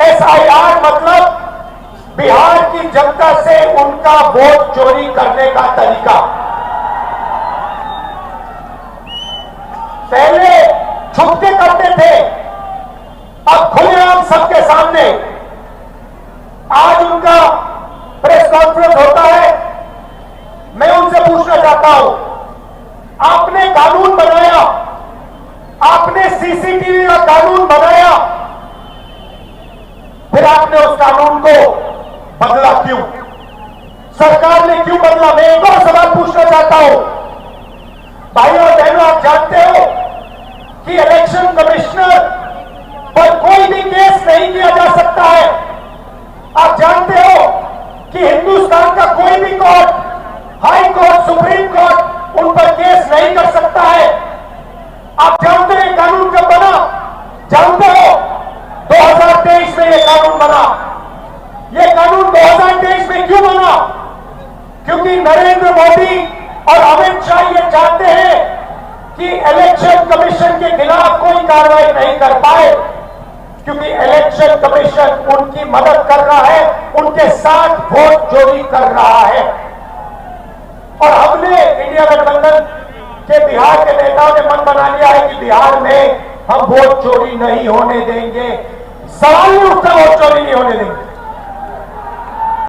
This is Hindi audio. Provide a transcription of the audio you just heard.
एसआईआर मतलब बिहार की जनता से उनका वोट चोरी करने का तरीका। पहले छुप के करते थे, अब खुलेआम सबके सामने। आज उनका प्रेस कॉन्फ्रेंस होता है, मैं उनसे पूछना चाहता हूं, आपने कानून बनाया, आपने सीसीटीवी का कानून बनाया, फिर आपने उस कानून को बदला क्यों? सरकार ने क्यों बदला? मैं एक और सवाल पूछना चाहता हूं, भाइयों और बहनों, आप जानते हो कि इलेक्शन कमिश्नर पर कोई भी केस नहीं किया जा सकता है। आप जानते हो कि हिंदुस्तान का कोई भी court, high court, supreme court उन पर केस नहीं कर सकता है। आप जानते हैं कानून कब बना? जानते हो 2023 में यह कानून बना। यह कानून 2023 में क्यों बना? क्योंकि नरेंद्र मोदी और अमित शाह ये चाहते हैं कि इलेक्शन कमीशन के खिलाफ कोई कार्रवाई नहीं कर पाए, क्योंकि इलेक्शन कमीशन उनकी मदद कर रहा है, उनके साथ वोट चोरी कर रहा है। और हमने इंडिया गठबंधन के बिहार के नेताओं ने मन बना लिया है कि बिहार में हम वोट चोरी नहीं होने देंगे। सवाल नहीं उठता, वोट चोरी नहीं होने देंगे।